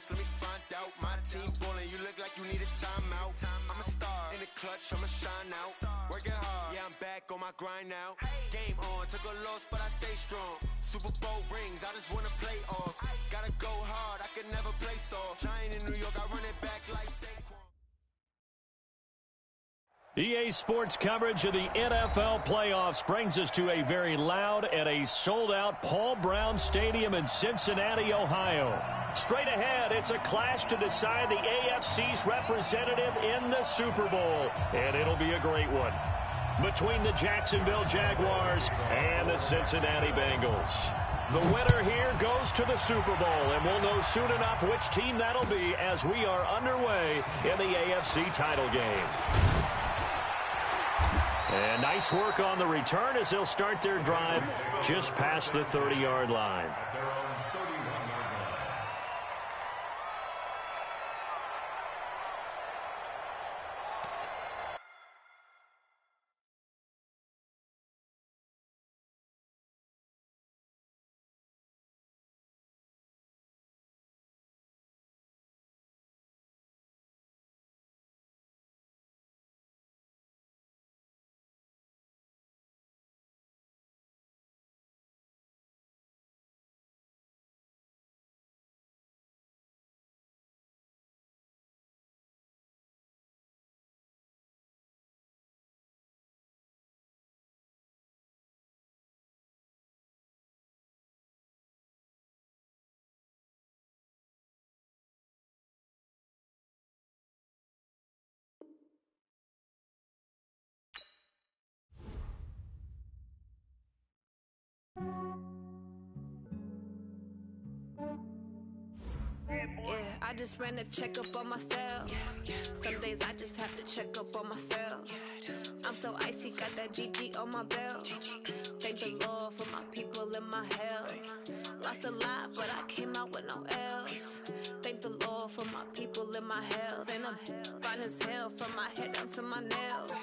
Let me find out. My team ballin', you look like you need a timeout. I'm a star in the clutch, I'ma shine out. Working hard, yeah, I'm back on my grind now. Game on, took a loss, but I stay strong. Super Bowl rings, I just wanna play off. Gotta go hard, I can never play soft. Giant in New York, I run it back like Saquon. EA Sports coverage of the NFL playoffs brings us to a very loud and a sold-out Paul Brown Stadium in Cincinnati, Ohio. Straight ahead, it's a clash to decide the AFC's representative in the Super Bowl, and it'll be a great one between the Jacksonville Jaguars and the Cincinnati Bengals. The winner here goes to the Super Bowl, and we'll know soon enough which team that'll be as we are underway in the AFC title game. And nice work on the return as they'll start their drive just past the 30-yard line. Yeah, I just ran a checkup on myself. Some days I just have to check up on myself. I'm so icy, got that GG on my belt. Thank the Lord for my people and my health. Lost a lot, but I came out with no else. Thank the Lord for my people and my health. And I'm fine as hell from my head down to my nails.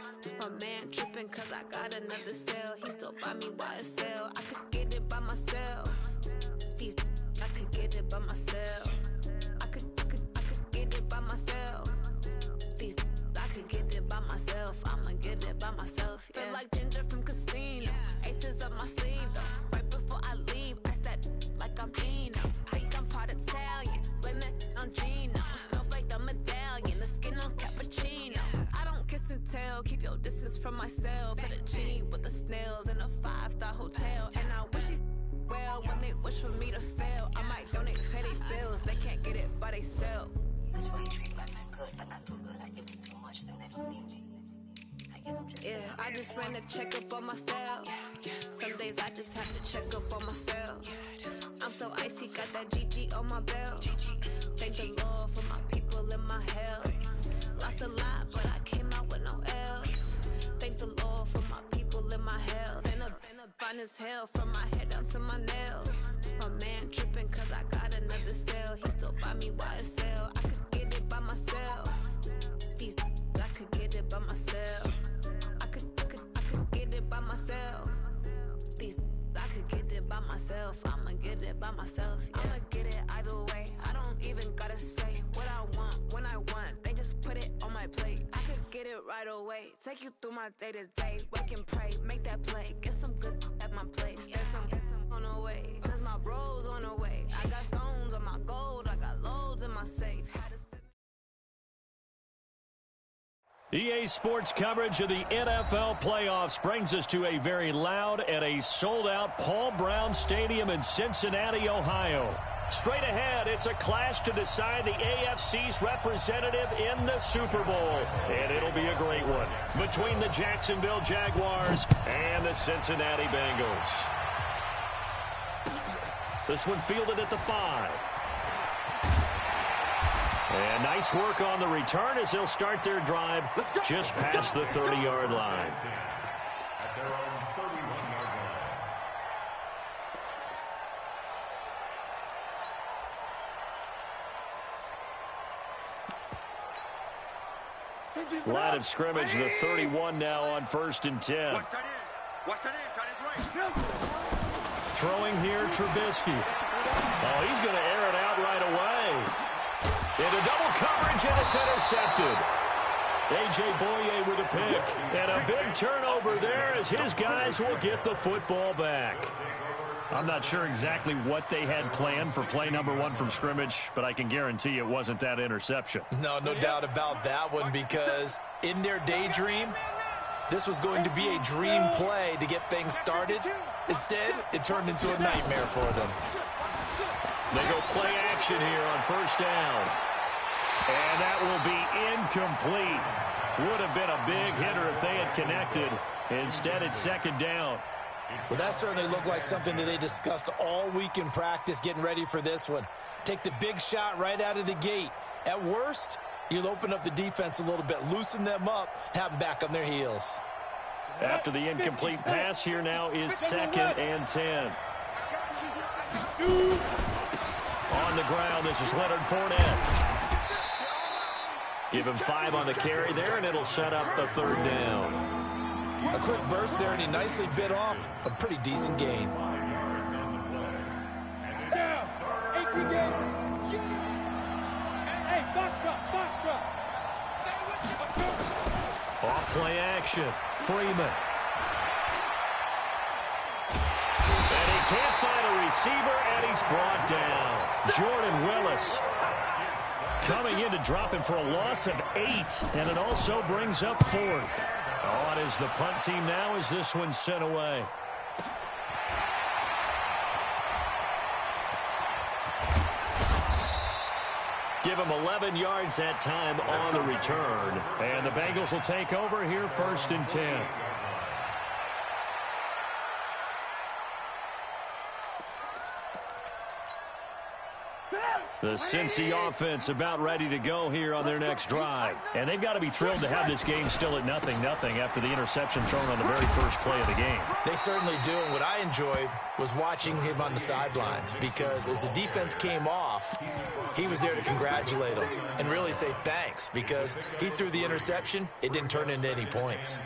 My man tripping cause I got another cell. He still buy me YSL. I could get it by myself. These I could get it by myself. I could get it by myself. These I could get it by myself. I'ma get it by myself. Yeah. Feel like Ginger from Casino. Aces up my sleeve though. Right before I leave, I said like I'm Dino. Think I'm part Italian. Blame that on Gino. Snowflake the medallion. The skin on cappuccino. I don't kiss and tell. Keep your distance from myself. Fettuccine with the snails in a 5-star hotel. And I wish he's well when they wish for me to fail. I might donate petty bills. They can't get it by themselves. That's why you treat women good, but not too good. I give them too much, then they don't need me. Yeah, I just ran a checkup on myself. Some days I just have to check up on myself. I'm so icy, got that GG on my belt. Thank the Lord for my people and my health. Lost a lot, but I came out with no else. Thank the Lord for my people and my health. And I'm fine as hell from my head down to my nails. My man tripping cause I got another cell. He still buy me YSL. I could get it by myself. These I could get it by myself. I could get it by myself. These I could get it by myself. I'ma get it by myself. Yeah. I'ma get it either way. I don't even gotta say what I want when I want. They just put it on my plate. I could get it right away. Take you through my day to day. Wake and pray, make that play. Get some good at my place. There's some on the way. Cause my bro's on the way. I got stones on my gold. I got loads in my safe. EA Sports coverage of the NFL playoffs brings us to a very loud and a sold-out Paul Brown Stadium in Cincinnati, Ohio. Straight ahead, it's a clash to decide the AFC's representative in the Super Bowl, and it'll be a great one between the Jacksonville Jaguars and the Cincinnati Bengals. This one fielded at the 5. And nice work on the return as they'll start their drive just past the 30-yard line. At their own 31. Line of scrimmage, the 31 now on 1st and 10. Throwing here, Trubisky. Oh, he's going to air it out right away. Into double coverage, and it's intercepted. A.J. Boye with a pick. And a big turnover there as his guys will get the football back. I'm not sure exactly what they had planned for play number 1 from scrimmage, but I can guarantee it wasn't that interception. No doubt about that one, because in their daydream, this was going to be a dream play to get things started. Instead, it turned into a nightmare for them. They go play action here on 1st down. And that will be incomplete. Would have been a big hitter if they had connected. Instead, it's 2nd down. Well, that certainly looked like something that they discussed all week in practice, getting ready for this one. Take the big shot right out of the gate. At worst, you'll open up the defense a little bit, loosen them up, have them back on their heels. After the incomplete pass, here now is 2nd and 10. On the ground, this is Leonard Fournette. Give him 5 on the carry there, and it'll set up the 3rd down. A quick burst there, and he nicely bit off a pretty decent gain. Off play action. Freeman. And he can't find a receiver, and he's brought down. Jordan Willis coming in to drop him for a loss of 8, and it also brings up 4th. On is the punt team now as this one's sent away. Give him 11 yards that time on the return. And the Bengals will take over here 1st and 10. The Cincy offense about ready to go here on their next drive. And they've got to be thrilled to have this game still at 0-0 after the interception thrown on the very first play of the game. They certainly do. And what I enjoyed was watching him on the sidelines, because as the defense came off, he was there to congratulate them and really say thanks, because he threw the interception. It didn't turn into any points.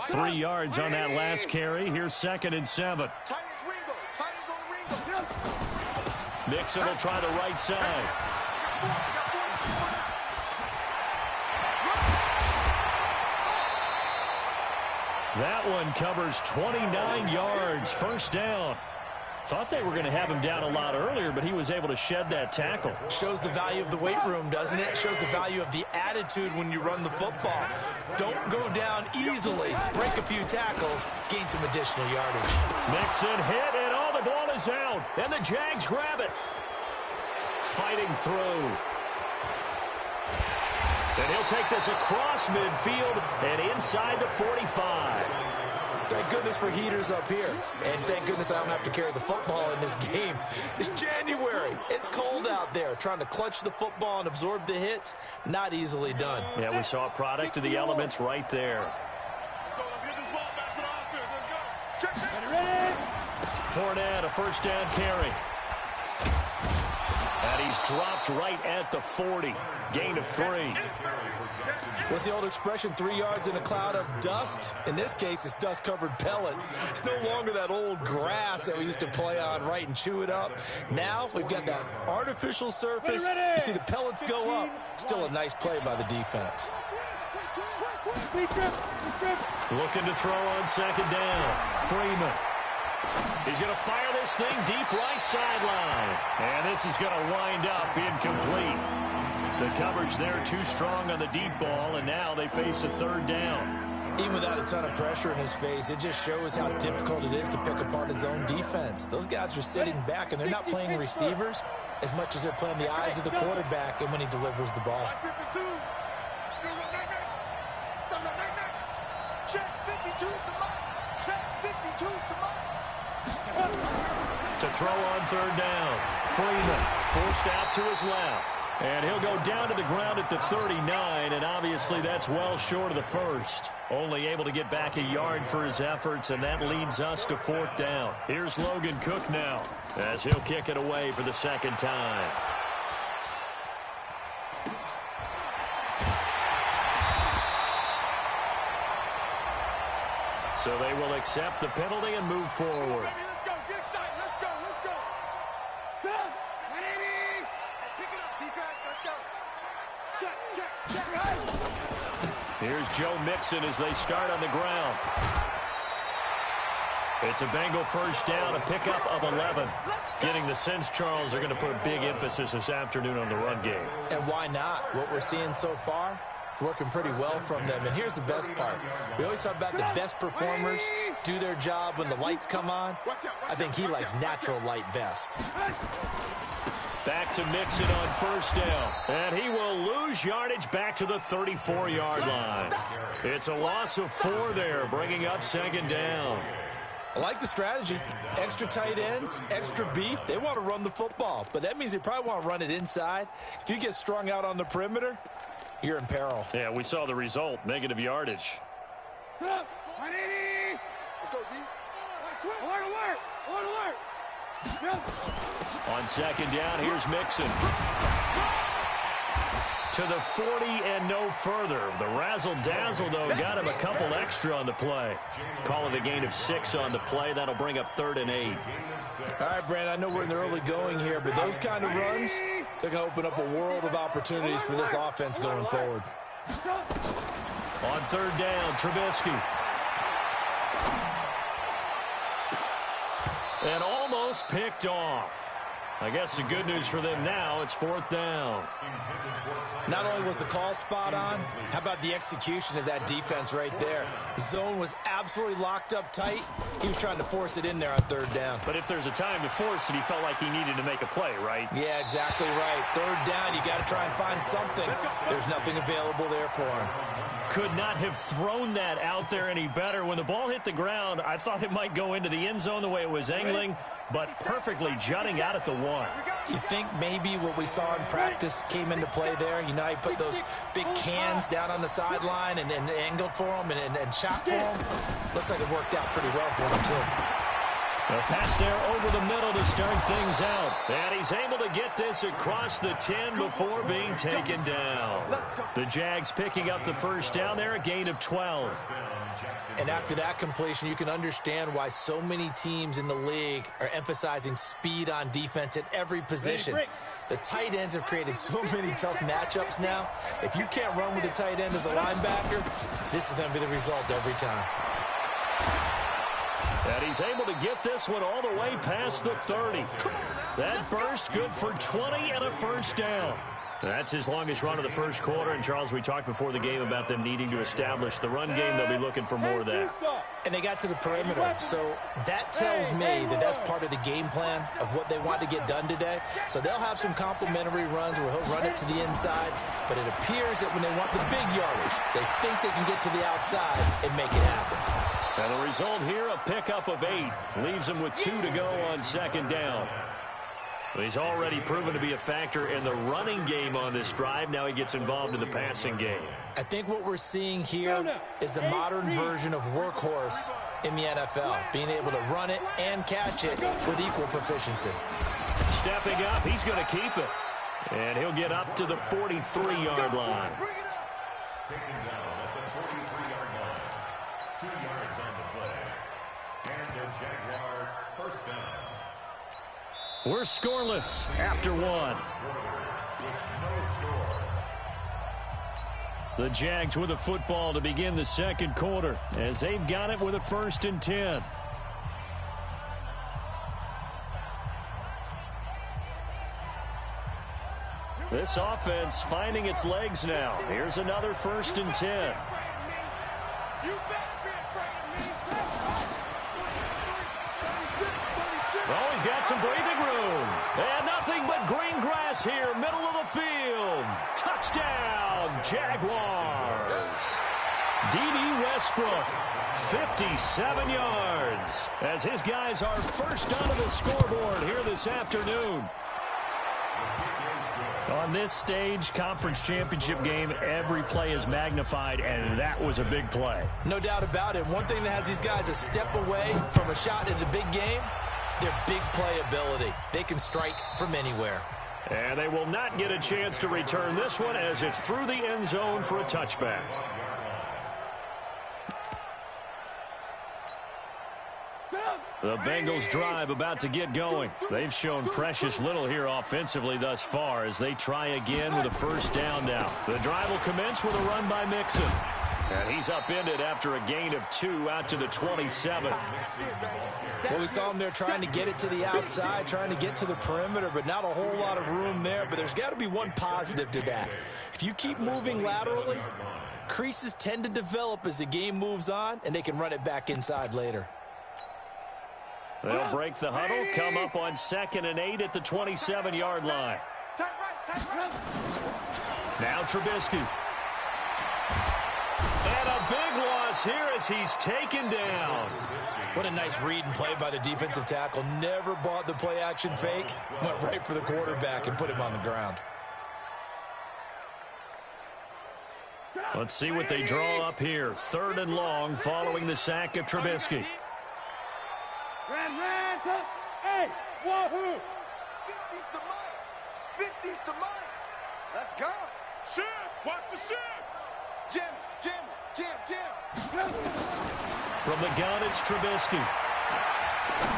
3 yards on that last carry. Here's 2nd and 7. Nixon will try the right side. That one covers 29 yards. 1st down. Thought they were going to have him down a lot earlier, but he was able to shed that tackle. Shows the value of the weight room, doesn't it? Shows the value of the attitude when you run the football. Don't go down easily. Break a few tackles. Gain some additional yardage. Nixon hit, and all the ball is out. And the Jags grab it. Fighting through. And he'll take this across midfield and inside the 45. Thank goodness for heaters up here. And thank goodness I don't have to carry the football in this game. It's January. It's cold out there. Trying to clutch the football and absorb the hits, not easily done. Yeah, we saw a product of the elements right there. Let's go. Let's get this ball back to the offense. Let's go. Ready? Fournette, a 1st down carry. And he's dropped right at the 40. Gain of 3. What's the old expression, 3 yards in a cloud of dust? In this case, it's dust-covered pellets. It's no longer that old grass that we used to play on, right, and chew it up. Now we've got that artificial surface. You see the pellets go up. Still a nice play by the defense. Looking to throw on 2nd down. Freeman. He's going to fire this thing deep right sideline. And this is going to wind up incomplete. The coverage there too strong on the deep ball, and now they face a 3rd down. Even without a ton of pressure in his face, it just shows how difficult it is to pick apart his own defense. Those guys are sitting back, and they're not playing receivers as much as they're playing the eyes of the quarterback and when he delivers the ball. To throw on 3rd down. Freeman forced out to his left. And he'll go down to the ground at the 39, and obviously that's well short of the 1st. Only able to get back a yard for his efforts, and that leads us to 4th down. Here's Logan Cook now as he'll kick it away for the 2nd time. So they will accept the penalty and move forward. Let's go. Get excited. Let's go. Let's go. Done. 180. Pick it up, defense. Let's go. Check. Here's Joe Mixon as they start on the ground. It's a Bengal first down, a pickup of 11. Getting the sense, Charles, are going to put a big emphasis this afternoon on the run game. And why not? What we're seeing so far, it's working pretty well from them. And here's the best part. We always talk about the best performers do their job when the lights come on. I think he likes natural light best. Back to Mixon on first down. And he will lose yardage back to the 34-yard line. It's a loss of 4 there, bringing up second down. I like the strategy. Extra tight ends, extra beef. They want to run the football, but that means they probably want to run it inside. If you get strung out on the perimeter, you're in peril. Yeah, we saw the result, negative yardage. 180. Let's go, D. Alert. On second down, here's Mixon. To the 40 and no further. The razzle-dazzle, though, got him a couple extra on the play. Call it a gain of 6 on the play. That'll bring up 3rd and 8. All right, Brand, I know we're in the early going here, but those kind of runs, they're going to open up a world of opportunities for this offense going forward. On 3rd down, Trubisky. And almost picked off. I guess the good news for them now, it's 4th down. Not only was the call spot on, how about the execution of that defense right there? The zone was absolutely locked up tight. He was trying to force it in there on 3rd down. But if there's a time to force it, he felt like he needed to make a play, right? Yeah, exactly right. 3rd down, you got to try and find something. There's nothing available there for him. Could not have thrown that out there any better. When the ball hit the ground, I thought it might go into the end zone the way it was angling, but perfectly jutting out at the 1. You think maybe what we saw in practice came into play there? You know, he put those big cans down on the sideline and angled for him and shot for him. Looks like it worked out pretty well for him, too. A pass there over the middle to start things out. And he's able to get this across the 10 before being taken down. The Jags picking up the first down there, a gain of 12. And after that completion, you can understand why so many teams in the league are emphasizing speed on defense at every position. The tight ends have created so many tough matchups now. If you can't run with a tight end as a linebacker, this is going to be the result every time. And he's able to get this one all the way past the 30. That burst good for 20 and a first down. That's his longest run of the first quarter. And, Charles, we talked before the game about them needing to establish the run game. They'll be looking for more of that. And they got to the perimeter. So that tells me that that's part of the game plan of what they want to get done today. So they'll have some complimentary runs where he'll run it to the inside. But it appears that when they want the big yardage, they think they can get to the outside and make it happen. And the result here, a pickup of 8. Leaves him with 2 to go on second down. He's already proven to be a factor in the running game on this drive. Now he gets involved in the passing game. I think what we're seeing here is the modern version of workhorse in the NFL, being able to run it and catch it with equal proficiency. Stepping up, he's going to keep it. And he'll get up to the 43-yard line. Taken down at the 43-yard line. 2 yards on the play. And the Jaguar first down. We're scoreless after 1. The Jags with a football to begin the second quarter as they've got it with a 1st and 10. This offense finding its legs now. Here's another 1st and 10. Oh, he's got some breathing room. And nothing but green grass here, middle of the field. Touchdown, Jaguars. D.D. Westbrook, 57 yards, as his guys are first onto the scoreboard here this afternoon. On this stage, conference championship game, every play is magnified, and that was a big play. No doubt about it. One thing that has these guys a step away from a shot at a big game, their big play ability. They can strike from anywhere. And they will not get a chance to return this one as it's through the end zone for a touchback. The Bengals drive about to get going. They've shown precious little here offensively thus far as they try again with a first down now. The drive will commence with a run by Mixon. And he's upended after a gain of 2 out to the 27. Well, we saw him there trying to get it to the outside, trying to get to the perimeter, but not a whole lot of room there. But there's got to be one positive to that. If you keep moving laterally, creases tend to develop as the game moves on, and they can run it back inside later. They'll break the huddle, come up on 2nd and 8 at the 27-yard line. Now Trubisky. And a big loss here as he's taken down. What a nice read and play by the defensive tackle. Never bought the play-action fake. Went right for the quarterback and put him on the ground. Let's see what they draw up here. 3rd and long following the sack of Trubisky. Hey, wahoo! 50's the mic. 50's the mic. Let's go. Shift. Watch the shift. Jim. From the gun, it's Trubisky.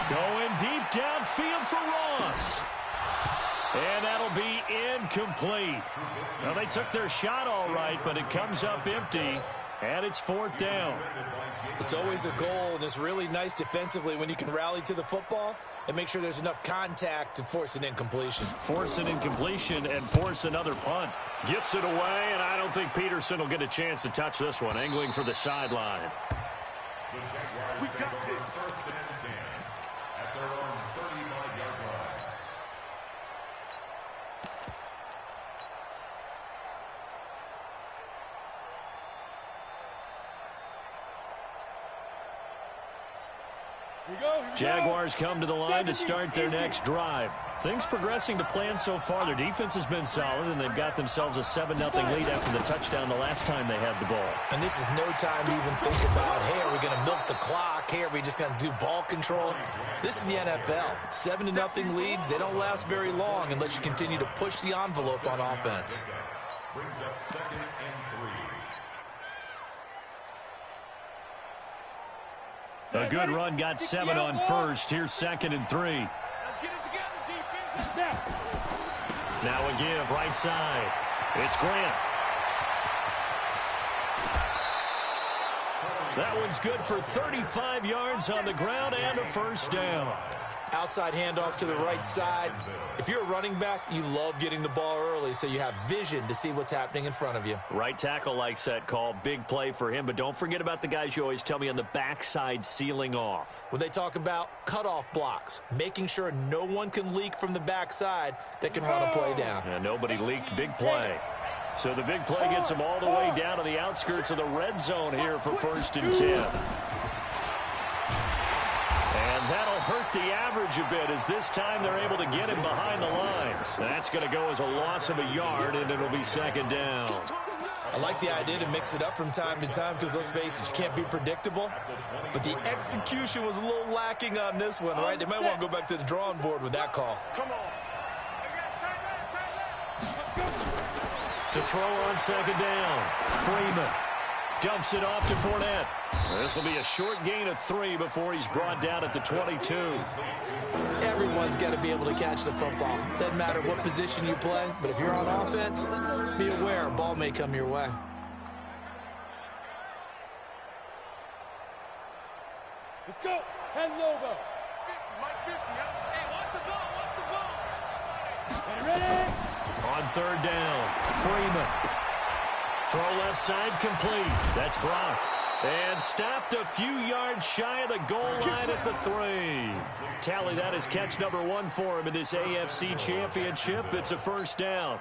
Going deep downfield for Ross. And that'll be incomplete. Now, they took their shot all right, but it comes up empty, and it's 4th down. It's always a goal, and it's really nice defensively when you can rally to the football and make sure there's enough contact to force an incompletion. Force an incompletion and force another punt. Gets it away, and I don't think Peterson will get a chance to touch this one. Angling for the sideline. The Jaguars We got this. 1st and 10 at their own 35-yard line. Jaguars come to the line to start their next drive. Things progressing to plan so far. Their defense has been solid, and they've got themselves a 7-0 lead after the touchdown the last time they had the ball. And this is no time to even think about, hey, are we going to milk the clock? Hey, are we just going to do ball control? This is the NFL. 7-0 leads, they don't last very long unless you continue to push the envelope on offense. Brings up 2nd and 3. A good run got 7 on first. Here's 2nd and 3. Let's get it together, defense. Now a give right side. It's Grant. That one's good for 35 yards on the ground and a first down. Outside handoff to the right side. If you're a running back, you love getting the ball early so you have vision to see what's happening in front of you. Right tackle likes that call. Big play for him, but don't forget about the guys you always tell me on the backside sealing off. When they talk about cutoff blocks, making sure no one can leak from the backside that can run a play down. And nobody leaked. Big play. So the big play gets them all the way down to the outskirts of the red zone here for 1st and 10. And that'll hurt the average a bit as this time they're able to get him behind the line. That's going to go as a loss of a yard, and it'll be 2nd down. I like the idea to mix it up from time to time because, let's face it, you can't be predictable. But the execution was a little lacking on this one, right? They might want to go back to the drawing board with that call. Come on. To throw on 2nd down, Freeman dumps it off to Fournette. This will be a short gain of 3 before he's brought down at the 22. Everyone's got to be able to catch the football. Doesn't matter what position you play, but if you're on offense, be aware a ball may come your way. Let's go. 10 logo. 50, Mike 50. Hey, watch the ball. Ready? On 3rd down, Freeman. Throw left side complete. That's Brock. And stopped a few yards shy of the goal line at the 3. Tally that as catch number 1 for him in this AFC Championship. It's a first down.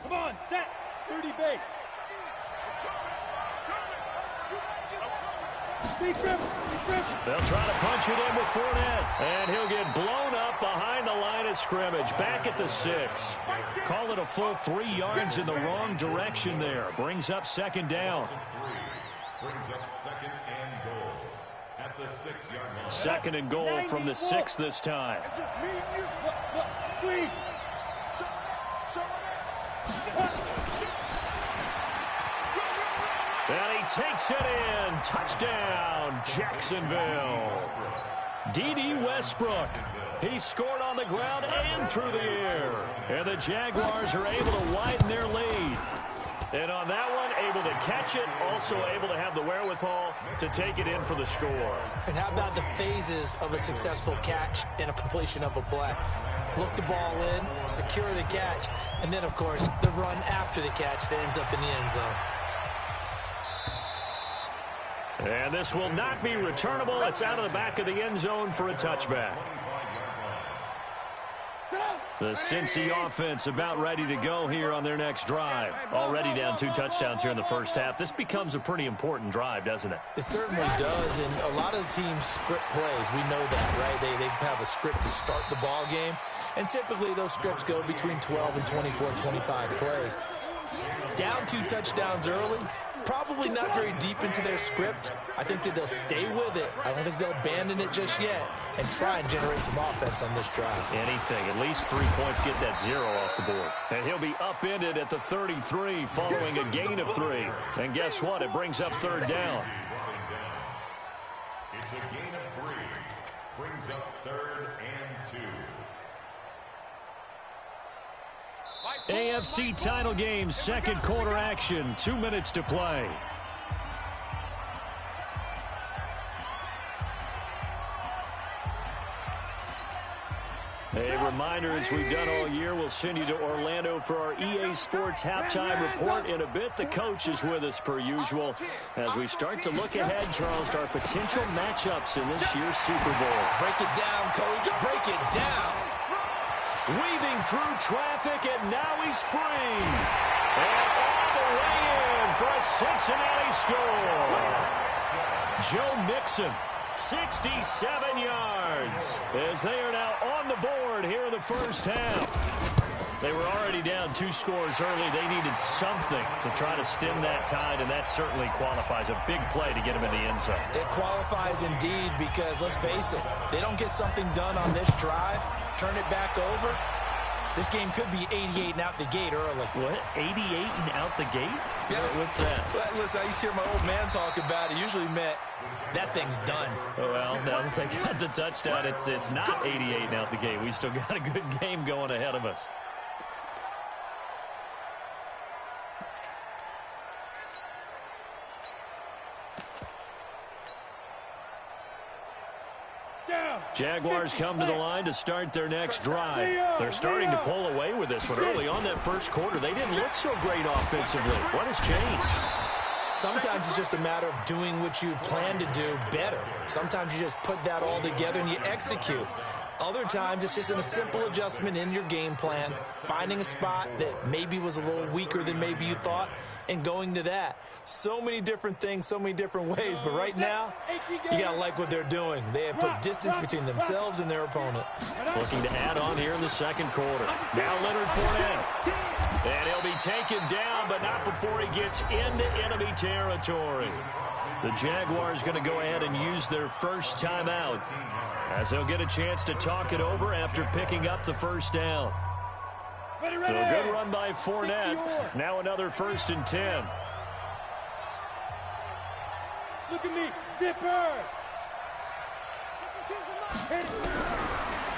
Come on, set. 30 base. They'll try to punch it in with Fournette. And he'll get blown up behind the line of scrimmage. Back at the 6. Call it a full 3 yards in the wrong direction there. Brings up 2nd down. Brings up 2nd and goal at the 6-yard line. 2nd and goal from the 6 this time. It's just me and you. Look, Steve. Show it. takes it in. Touchdown, Jacksonville. D.D. Westbrook. He scored on the ground and through the air. And the Jaguars are able to widen their lead. And on that one, able to catch it, also able to have the wherewithal to take it in for the score. And how about the phases of a successful catch and a completion of a play? Look the ball in, secure the catch, and then, of course, the run after the catch that ends up in the end zone. And this will not be returnable. It's out of the back of the end zone for a touchback. The Cincy offense about ready to go here on their next drive. Already down 2 touchdowns here in the first half. This becomes a pretty important drive, doesn't it? It certainly does, and a lot of the teams script plays. We know that, right? They have a script to start the ball game, and typically those scripts go between 12 and 24, 25 plays. Down 2 touchdowns early, probably not very deep into their script. I think that they'll stay with it. I don't think they'll abandon it just yet and try and generate some offense on this drive. Anything. At least 3 points, get that 0 off the board. And he'll be upended at the 33 following a gain of 3. And guess what? It brings up 3rd down. It's a gain of 3. Brings up 3rd and 2. AFC title game, 2nd quarter action. 2 minutes to play. A reminder, as we've done all year, we'll send you to Orlando for our EA Sports halftime report in a bit. The coach is with us per usual as we start to look ahead, Charles, to our potential matchups in this year's Super Bowl. Break it down, Coach. Break it down. Weaving through traffic, and now he's free. And all the way in for a Cincinnati score. Joe Mixon, 67 yards, as they are now on the board here in the first half. They were already down 2 scores early. They needed something to try to stem that tide, and that certainly qualifies. A big play to get them in the end zone. It qualifies indeed because, let's face it, they don't get something done on this drive, turn it back over, this game could be 88 and out the gate early. What? 88 and out the gate? Yeah. What's that? Well, listen, I used to hear my old man talk about it. Usually meant that thing's done. Well, now that they got the touchdown, it's not 88 and out the gate. We still got a good game going ahead of us. Jaguars come to the line to start their next drive. They're starting to pull away with this one. Early on that first quarter, they didn't look so great offensively. What has changed? Sometimes it's just a matter of doing what you plan to do better. Sometimes you just put that all together and you execute. Other times it's just a simple adjustment in your game plan, finding a spot that maybe was a little weaker than maybe you thought, and going to that. So many different things, so many different ways, but right now, you got to like what they're doing. They have put distance between themselves and their opponent. Looking to add on here in the second quarter. Now Leonard Fournette. And he'll be taken down, but not before he gets into enemy territory. The Jaguars going to go ahead and use their first timeout, as they'll get a chance to talk it over after picking up the first down. So a good run by Fournette. Now another 1st and 10. Look at me, zipper.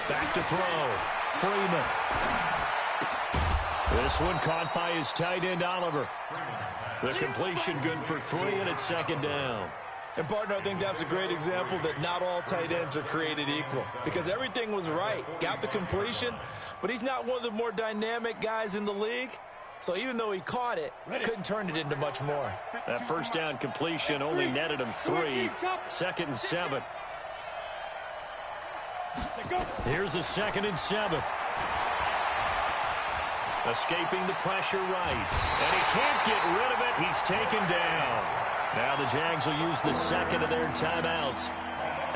Back to throw. Freeman. This one caught by his tight end, Oliver. The completion good for 3, and it's 2nd down. And, partner, I think that's a great example that not all tight ends are created equal, because everything was right. Got the completion, but he's not one of the more dynamic guys in the league. So even though he caught it, couldn't turn it into much more. That first down completion only netted him 3. 2nd and 7. Here's a 2nd and 7. Escaping the pressure right. And he can't get rid of it. He's taken down. Now the Jags will use the second of their timeouts,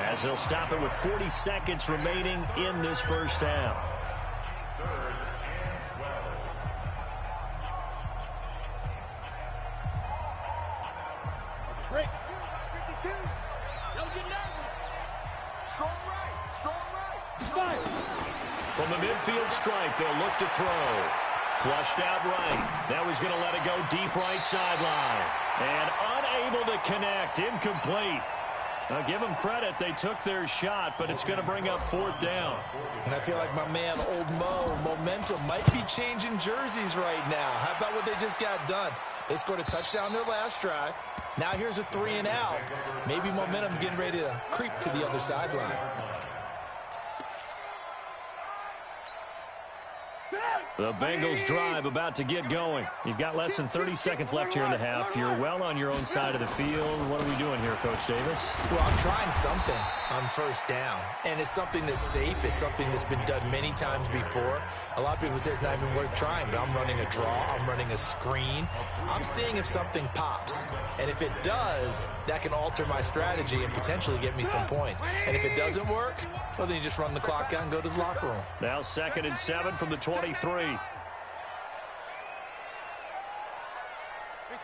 as they'll stop it with 40 seconds remaining in this first half. Break. 52. Don't get nervous. Strong right. Strong right. Fire. From the midfield stripe, they'll look to throw. Flushed out right. Now he's going to let it go deep right sideline. And unable to connect. Incomplete. Now, give them credit. They took their shot, but it's going to bring up 4th down. And I feel like my man, Old Mo, momentum might be changing jerseys right now. How about what they just got done? They scored a touchdown their last drive. Now here's a 3 and out. Maybe momentum's getting ready to creep to the other sideline. The Bengals drive about to get going. You've got less than 30 seconds left here in the half. You're well on your own side of the field. What are we doing here, Coach Davis? Well, I'm trying something on 1st down, and it's something that's safe. It's something that's been done many times before. A lot of people say it's not even worth trying, but I'm running a draw. I'm running a screen. I'm seeing if something pops, and if it does, that can alter my strategy and potentially get me some points. And if it doesn't work, well, then you just run the clock out and go to the locker room. Now 2nd and 7 from the 23. Quick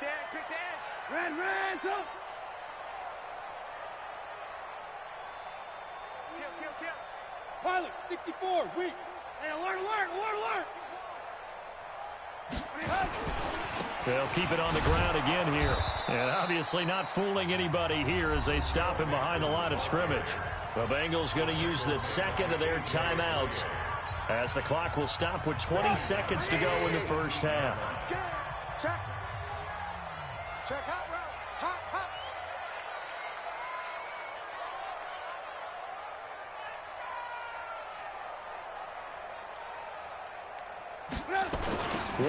edge. Ran, go. Kill. Pilot, 64, weak. Hey, alert. They'll keep it on the ground again here. And obviously not fooling anybody here as they stop him behind the line of scrimmage. The Bengals going to use the 2nd of their timeouts as the clock will stop with 20 seconds to go in the first half. Check hot route. Hot.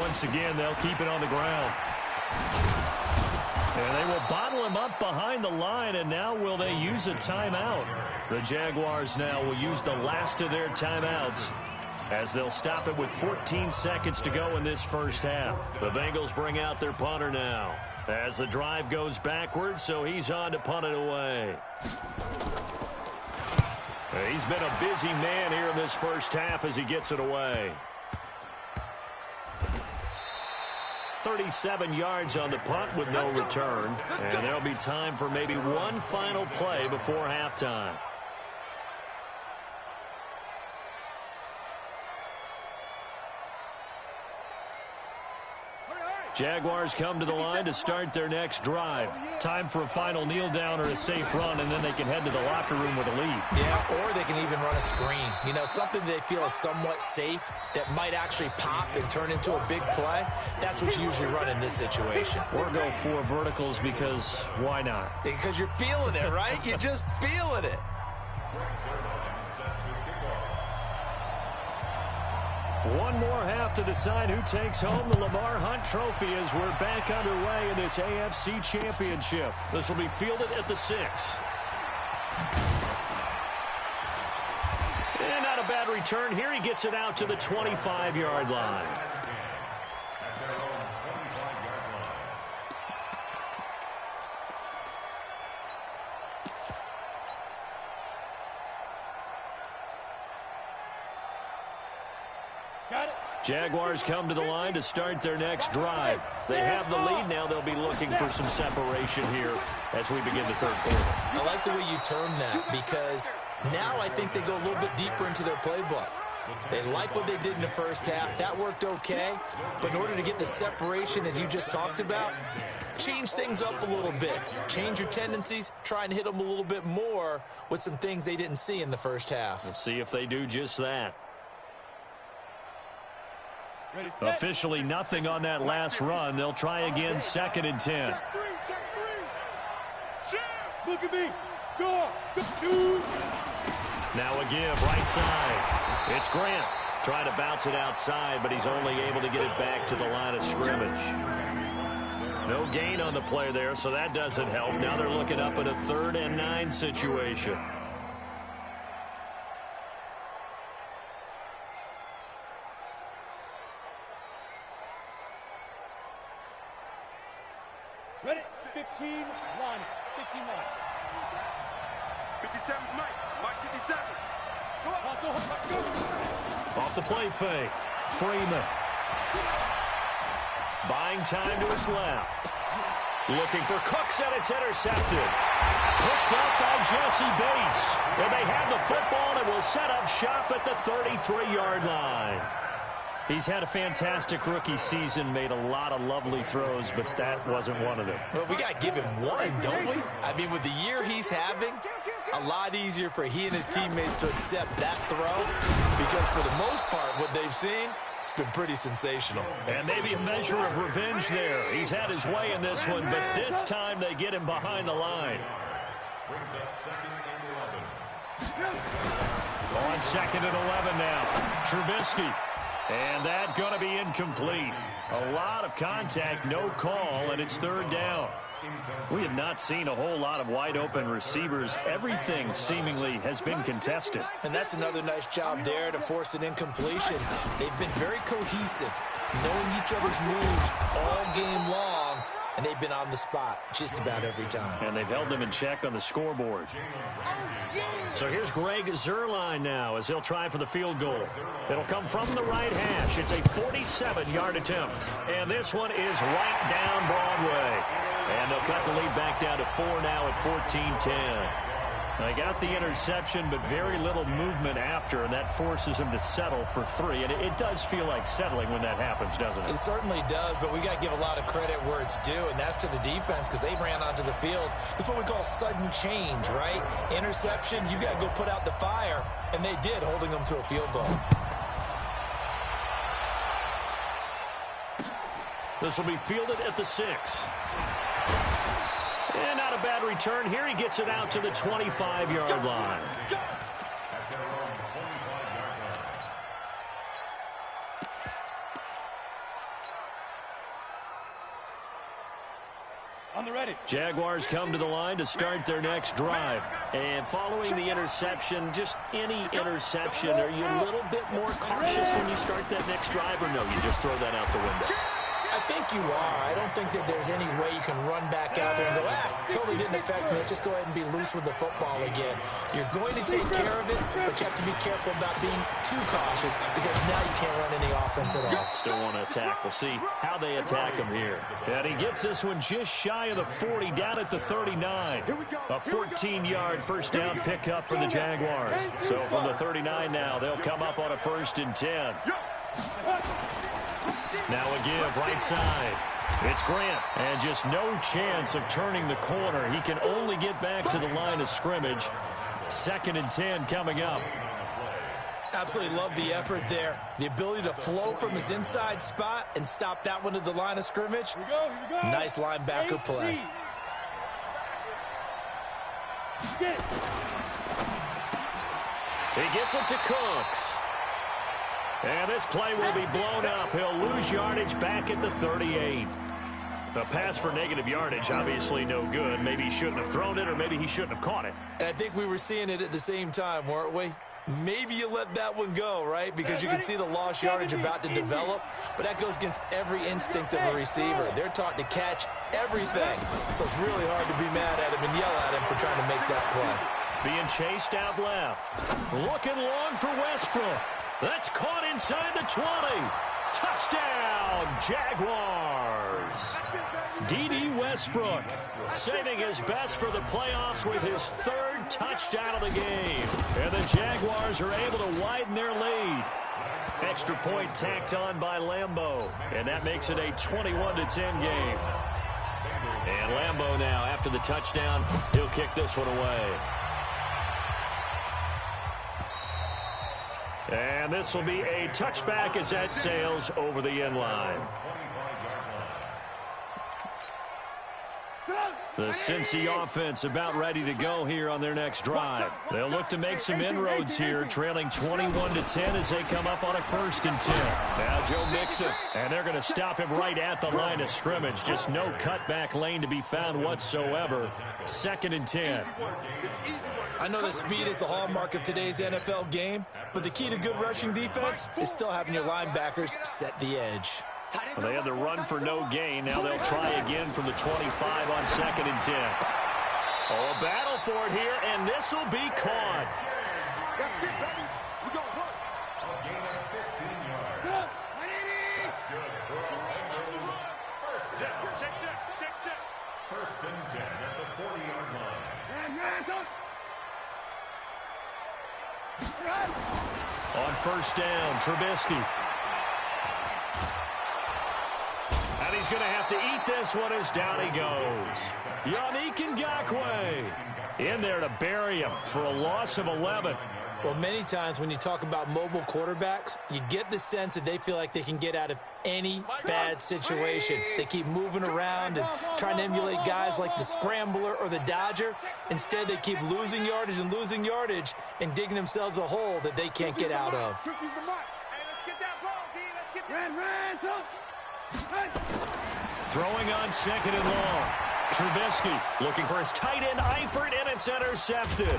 Once again, they'll keep it on the ground. And they will bottle him up behind the line, and now will they use a timeout? The Jaguars now will use the last of their timeouts as they'll stop it with 14 seconds to go in this first half. The Bengals bring out their punter now as the drive goes backwards, so he's on to punt it away. He's been a busy man here in this first half as he gets it away. 37 yards on the punt with no return. And there'll be time for maybe one final play before halftime. Jaguars come to the line to start their next drive. Time for a final kneel down or a safe run, and then they can head to the locker room with a lead. Yeah, or they can even run a screen. You know, something they feel is somewhat safe that might actually pop and turn into a big play. That's what you usually run in this situation. Or go 4 verticals because why not? Because you're feeling it, right? You're just feeling it. One more half to decide who takes home the Lamar Hunt Trophy as we're back underway in this AFC Championship. This will be fielded at the 6. And not a bad return here. He gets it out to the 25-yard line. Jaguars come to the line to start their next drive. They have the lead now. They'll be looking for some separation here as we begin the third quarter. I like the way you term that because now I think they go a little bit deeper into their playbook. They like what they did in the first half. That worked okay. But in order to get the separation that you just talked about, change things up a little bit. Change your tendencies. Try and hit them a little bit more with some things they didn't see in the first half. We'll see if they do just that. Officially nothing on that last run. They'll try again, 2nd and 10. Check three. Look at me. Score. Shoot. Now a give, right side. It's Grant. Trying to bounce it outside, but he's only able to get it back to the line of scrimmage. No gain on the play there, so that doesn't help. Now they're looking up at a 3rd and 9 situation. Ready? 15 line. 15 line. 57 Mike 57. Off the play fake. Freeman. Buying time to his left. Looking for Cooks, and it's intercepted. Picked up by Jesse Bates. And they have the football and will set up shop at the 33-yard line. He's had a fantastic rookie season, made a lot of lovely throws, but that wasn't one of them. Well, we got to give him one, don't we? I mean, with the year he's having, a lot easier for he and his teammates to accept that throw because for the most part, what they've seen, it's been pretty sensational. And maybe a measure of revenge there. He's had his way in this one, but this time they get him behind the line. Brings up second and 11. On second and 11 now. Trubisky. And that going to be incomplete. A lot of contact, no call, and it's third down. We have not seen a whole lot of wide-open receivers. Everything seemingly has been contested. And that's another nice job there to force an incompletion. They've been very cohesive, knowing each other's moves all game long, and they've been on the spot just about every time. And they've held them in check on the scoreboard. So here's Greg Zuerlein now as he'll try for the field goal. It'll come from the right hash. It's a 47-yard attempt. And this one is right down Broadway. And they'll cut the lead back down to 4 now at 14-10. They got the interception, but very little movement after, and that forces them to settle for 3. And it does feel like settling when that happens, doesn't it? It certainly does, but we got to give a lot of credit where it's due, and that's to the defense because they ran onto the field. It's what we call sudden change, right? Interception, you got to go put out the fire, and they did, holding them to a field goal. This will be fielded at the 6. And not a bad return here. He gets it out to the 25-yard line. On the ready. Jaguars come to the line to start their next drive. And following the interception, just any interception, are you a little bit more cautious when you start that next drive, or no, you just throw that out the window? I think you are. I don't think that there's any way you can run back out there and go, totally didn't affect me. Let's just go ahead and be loose with the football again. You're going to take care of it, but you have to be careful about being too cautious because now you can't run any offense at all. Still want to attack. We'll see how they attack him here. And he gets this one just shy of the 40, down at the 39. A 14-yard first down pickup for the Jaguars. So from the 39 now, they'll come up on a 1st and 10. Now a give right side. It's Grant. And just no chance of turning the corner. He can only get back to the line of scrimmage. 2nd and 10 coming up. Absolutely love the effort there. The ability to flow from his inside spot and stop that one at the line of scrimmage. Here we go. Nice linebacker play. He gets it to Cooks. And this play will be blown up. He'll lose yardage back at the 38. A pass for negative yardage, obviously no good. Maybe he shouldn't have thrown it, or maybe he shouldn't have caught it. And I think we were seeing it at the same time, weren't we? Maybe you let that one go, right? Because you can see the lost yardage about to develop. But that goes against every instinct of a receiver. They're taught to catch everything. So it's really hard to be mad at him and yell at him for trying to make that play. Being chased out left. Looking long for Westbrook. That's caught inside the 20. Touchdown, Jaguars. D.D. Westbrook saving his best for the playoffs with his 3rd touchdown of the game. And the Jaguars are able to widen their lead. Extra point tacked on by Lambeau. And that makes it a 21-10 game. And Lambeau now, after the touchdown, he'll kick this one away. And this will be a touchback as that sails over the end line. The Cincy offense about ready to go here on their next drive. They'll look to make some inroads here, trailing 21-10 as they come up on a 1st and 10. Now Joe Mixon, and they're going to stop him right at the line of scrimmage. Just no cutback lane to be found whatsoever. 2nd and 10. I know that speed is the hallmark of today's NFL game, but the key to good rushing defense is still having your linebackers set the edge. Well, they had the run for no gain. Now they'll try again from the 25 on 2nd and 10. Oh, a battle for it here, and this will be caught. That's it, baby. We're going to work. A gain of 15 yards. That's good for the Bengals. First down. Check. 1st and 10 at the 40-yard line. On 1st down, Trubisky. And he's going to have to eat this one as down he goes. Yannick Ngakoue in there to bury him for a loss of 11. Well, many times when you talk about mobile quarterbacks, you get the sense that they feel like they can get out of any bad situation. They keep moving around and trying to emulate guys like the Scrambler or the Dodger. Instead, they keep losing yardage and digging themselves a hole that they can't get out of. Throwing on second and long. Trubisky looking for his tight end Eifert, and it's intercepted.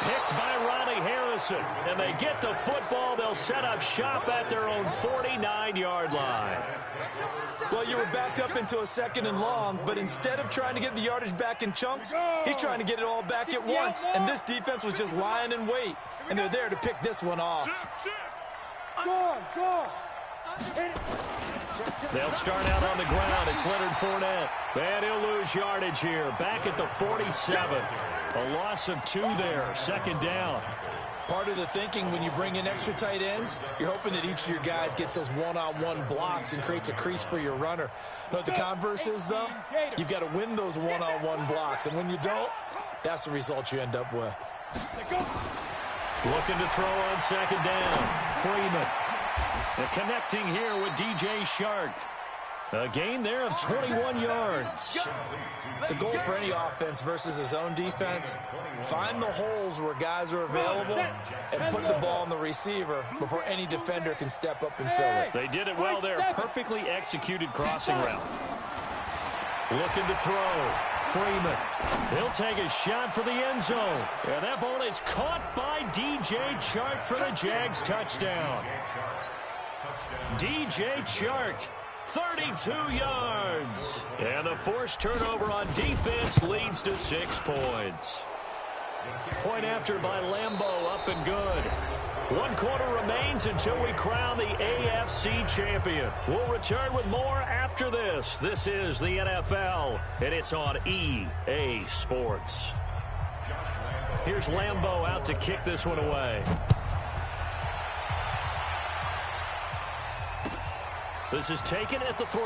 Picked by Ronnie Harrison, and they get the football. They'll set up shop at their own 49-yard line. Well, you were backed up into a second and long, but instead of trying to get the yardage back in chunks, he's trying to get it all back at once, and this defense was just lying in wait, and they're there to pick this one off. They'll start out on the ground. It's Leonard Fournette, and he'll lose yardage here. Back at the 47. A loss of 2 there, second down. Part of the thinking when you bring in extra tight ends, you're hoping that each of your guys gets those one-on-one blocks and creates a crease for your runner. You know what the converse is, though? You've got to win those one-on-one blocks, and when you don't, that's the result you end up with. Looking to throw on second down. Freeman. And connecting here with DJ Shark. A gain there of 21 yards. The goal for any offense versus his own defense, find the holes where guys are available and put the ball on the receiver before any defender can step up and fill it. They did it well there. Perfectly executed crossing route. Looking to throw. Freeman. He'll take a shot for the end zone. And that ball is caught by DJ Chark for the Jags touchdown. DJ Chark. 32 yards. And the forced turnover on defense leads to 6 points. Point after by Lambeau, up and good. 1 quarter remains until we crown the AFC champion. We'll return with more after this. This is the NFL, and it's on EA Sports. Here's Lambeau out to kick this one away. This is taken at the 3.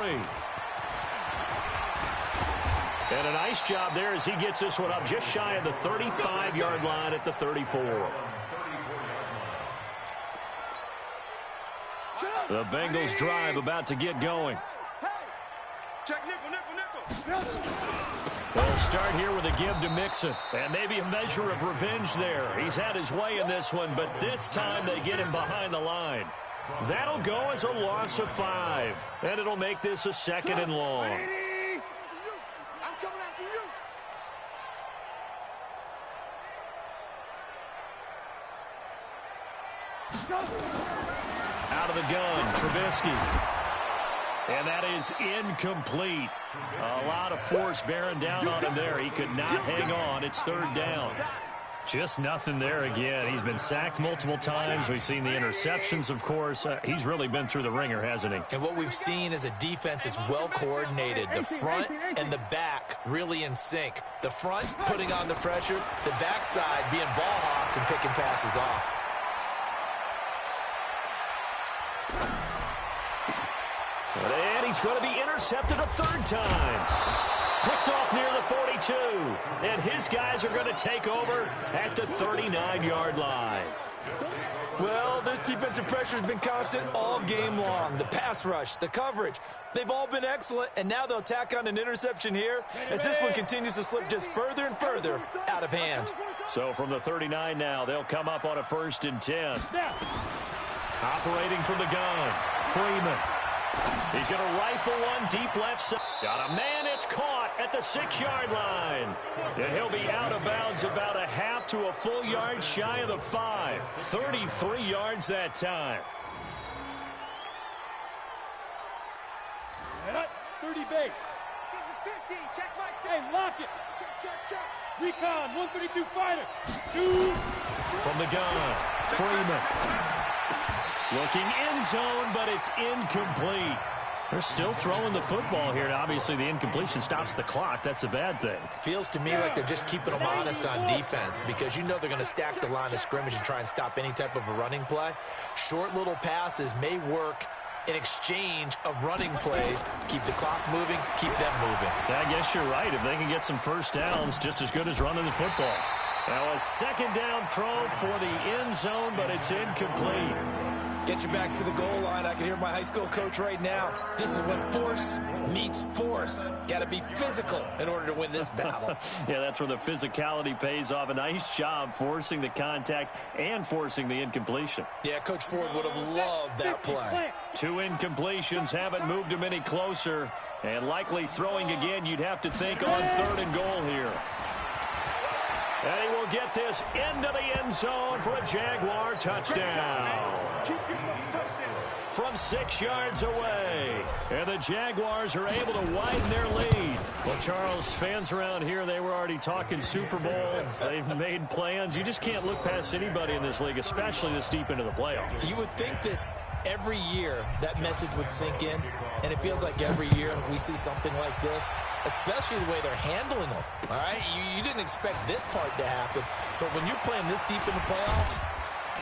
And a nice job there as he gets this one up just shy of the 35-yard line at the 34. The Bengals drive about to get going. They'll start here with a give to Mixon. And maybe a measure of revenge there. He's had his way in this one, but this time they get him behind the line. That'll go as a loss of 5. And it'll make this a second and long. I'm coming after you. Out of the gun, Trubisky. And that is incomplete. A lot of force bearing down on him there. He could not hang on. It's 3rd down. Just nothing there again. He's been sacked multiple times. We've seen the interceptions, of course. He's really been through the ringer, hasn't he? And what we've seen is a defense that's well coordinated. The front and the back really in sync. The front putting on the pressure. The backside being ball hawks and picking passes off. And he's going to be intercepted a 3rd time. Picked off near the 42. And his guys are going to take over at the 39-yard line. Well, this defensive pressure has been constant all game long. The pass rush, the coverage, they've all been excellent, and now they'll tack on an interception here as this one continues to slip just further and further out of hand. So from the 39 now, they'll come up on a 1st and 10. Operating from the gun, Freeman. He's going to rifle one deep left side. Got a man, it's caught at the 6-yard line. And he'll be out of bounds about a half to a full yard shy of the 5. 33 yards that time. 30 base. 50, check my hey, lock it. Check. Recon, 132 fighter. Shoot. From the gun, Freeman. Looking end zone, but it's incomplete. They're still throwing the football here. Obviously, the incompletion stops the clock. That's a bad thing. Feels to me like they're just keeping them honest on defense because you know they're going to stack the line of scrimmage and try and stop any type of a running play. Short little passes may work an exchange of running plays. Keep the clock moving, keep them moving. I guess you're right. If they can get some first downs, just as good as running the football. Now a second down throw for the end zone, but it's incomplete. Get your backs to the goal line. I can hear my high school coach right now. This is when force meets force. Got to be physical in order to win this battle. Yeah, that's where the physicality pays off. A nice job forcing the contact and forcing the incompletion. Yeah, Coach Ford would have loved that play. 2 incompletions haven't moved him any closer. And likely throwing again, you'd have to think on 3rd and goal here. And he will get this into the end zone for a Jaguar touchdown. From 6 yards away. And the Jaguars are able to widen their lead. Well, Charles, fans around here, they were already talking Super Bowl. They've made plans. You just can't look past anybody in this league, especially this deep into the playoffs. You would think that every year that message would sink in, and it feels like every year we see something like this, especially the way they're handling them. All right, you didn't expect this part to happen, but when you're playing this deep in the playoffs,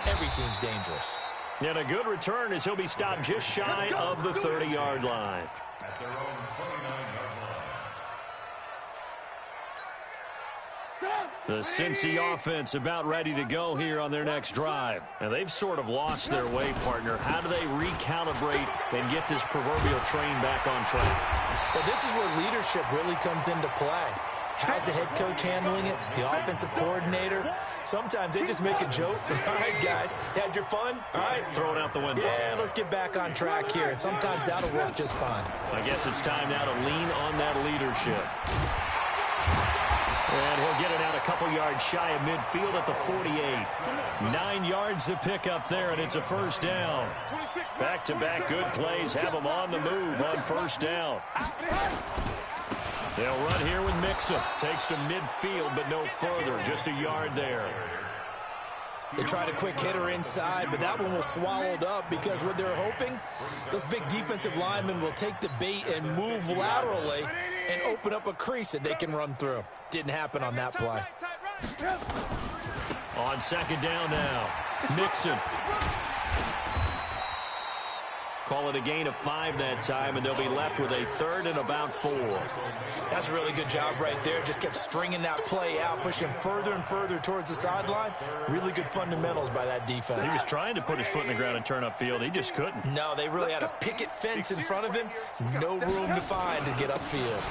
every team's dangerous. And a good return as he'll be stopped just shy of the 30-yard line. At their own 29-yard line. The Cincy offense about ready to go here on their next drive. And they've sort of lost their way, partner. How do they recalibrate and get this proverbial train back on track? Well, this is where leadership really comes into play. How's the head coach handling it? The offensive coordinator? Sometimes they just make a joke. All right, guys, had your fun? All right. Throw it out the window. Yeah, let's get back on track here. And sometimes that'll work just fine. I guess it's time now to lean on that leadership. And he'll get it out a couple yards shy of midfield at the 48. 9 yards to pick up there, and it's a first down. Back-to-back good plays have them on the move on first down. They'll run here with Mixon. Takes to midfield, but no further. Just a yard there. They tried a quick hitter inside, but that one was swallowed up because what they're hoping, those big defensive linemen will take the bait and move laterally and open up a crease that they can run through. Didn't happen on that play. On second down now, Mixon. Call it a gain of 5 that time, and they'll be left with a 3rd and about 4. That's a really good job right there. Just kept stringing that play out, pushing further and further towards the sideline. Really good fundamentals by that defense. He was trying to put his foot in the ground and turn upfield. He just couldn't. No, they really had a picket fence in front of him. No room to find to get upfield.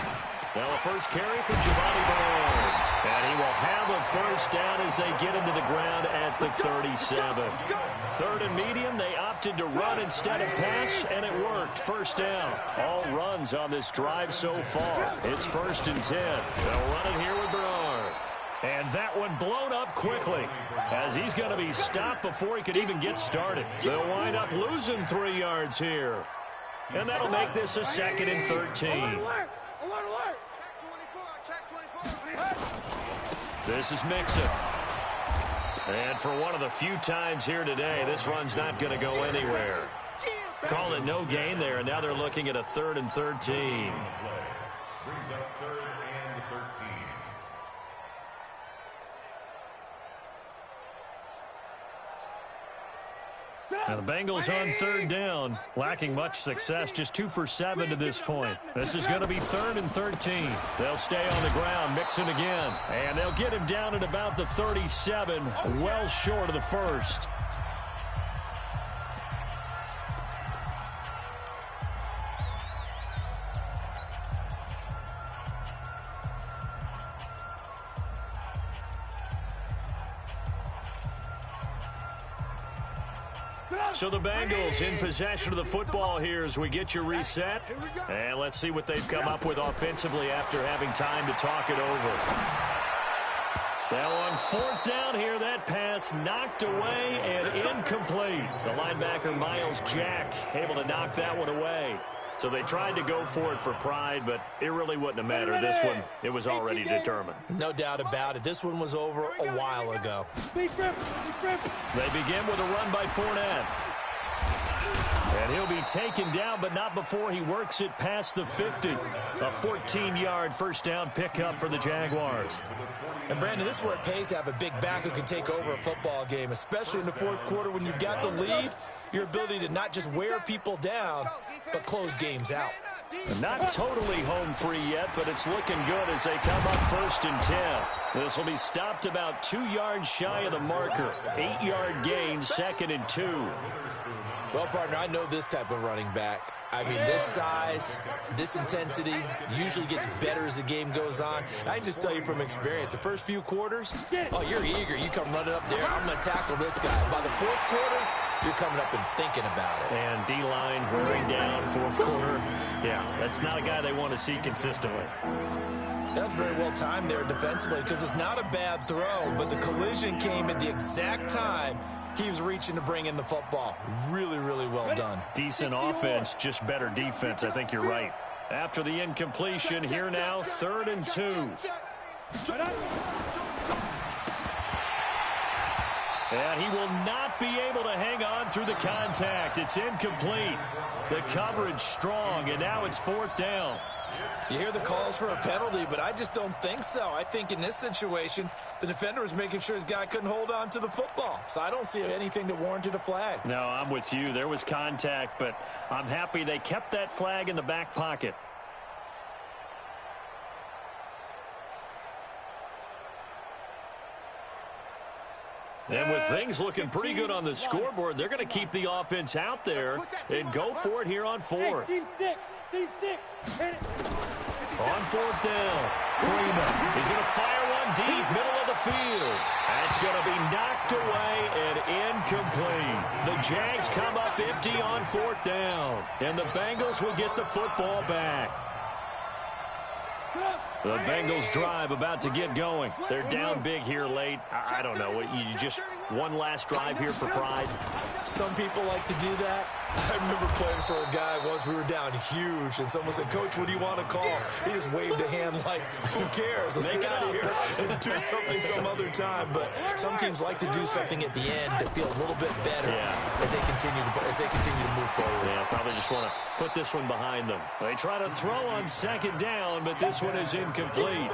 Now a first carry for Giovanni Bernard. And he will have a first down as they get him to the ground at the 37. 3rd and medium, they opted to run instead of pass, and it worked. First down. All runs on this drive so far. It's 1st and 10. They'll run it here with Bernard. And that one blown up quickly as he's going to be stopped before he could even get started. They'll wind up losing 3 yards here. And that'll make this a 2nd and 13. This is Mixon. And for one of the few times here today, this run's not going to go anywhere. Call it no gain there, and now they're looking at a 3rd and 13. Brings up 3rd and 13. Now the Bengals on 3rd down, lacking much success, just 2 for 7 to this point. This is going to be 3rd and 13. They'll stay on the ground, Mixon again, and they'll get him down at about the 37, well short of the 1st. So the Bengals in possession of the football here as we get your reset. And let's see what they've come up with offensively after having time to talk it over. Now on 4th down here, that pass knocked away and incomplete. The linebacker, Miles Jack, able to knock that one away. So they tried to go for it for pride, but it really wouldn't have mattered. This one, it was already determined. No doubt about it. This one was over a while ago. They begin with a run by Fournette. And he'll be taken down, but not before he works it past the 50. A 14-yard first down pickup for the Jaguars. And, Brandon, this is where it pays to have a big back who can take over a football game, especially in the 4th quarter when you've got the lead. your ability to not just wear people down, but close games out. Not totally home free yet, but it's looking good as they come up 1st and 10. This will be stopped about 2 yards shy of the marker. 8-yard gain, 2nd and 2. Well, partner, I know this type of running back. I mean, this size, this intensity usually gets better as the game goes on. And I can just tell you from experience, the first few quarters, oh, you're eager. You come running up there. I'm going to tackle this guy. By the 4th quarter, you're coming up and thinking about it. And D-line wearing down, 4th quarter. Yeah, that's not a guy they want to see consistently. That's very well timed there defensively because it's not a bad throw, but the collision came at the exact time he was reaching to bring in the football. Really, really well done. Decent offense, just better defense. I think you're right. After the incompletion, here now, 3rd and 2. And he will not be able to hang on through the contact. It's incomplete. The coverage strong, and now it's 4th down. You hear the calls for a penalty, but I just don't think so. I think in this situation, the defender was making sure his guy couldn't hold on to the football. So I don't see anything that warranted a flag. No, I'm with you. There was contact, but I'm happy they kept that flag in the back pocket. And with things looking pretty good on the scoreboard, they're going to keep the offense out there and go for it here on 4th. Team 6. On 4th down, Freeman. He's going to fire one deep, middle of the field. That's going to be knocked away and incomplete. The Jags come up empty on 4th down, and the Bengals will get the football back. The Bengals drive about to get going. They're down big here late. I don't know. You just one last drive here for pride. Some people like to do that. I remember playing for a guy once. We were down huge, and someone said, "Coach, what do you want to call?" He just waved a hand like, "Who cares? Let's get out of here and do something some other time." But some teams like to do something at the end to feel a little bit better as they continue to move forward. Yeah, probably just want to put this one behind them. They try to throw on 2nd down, but this one is incomplete.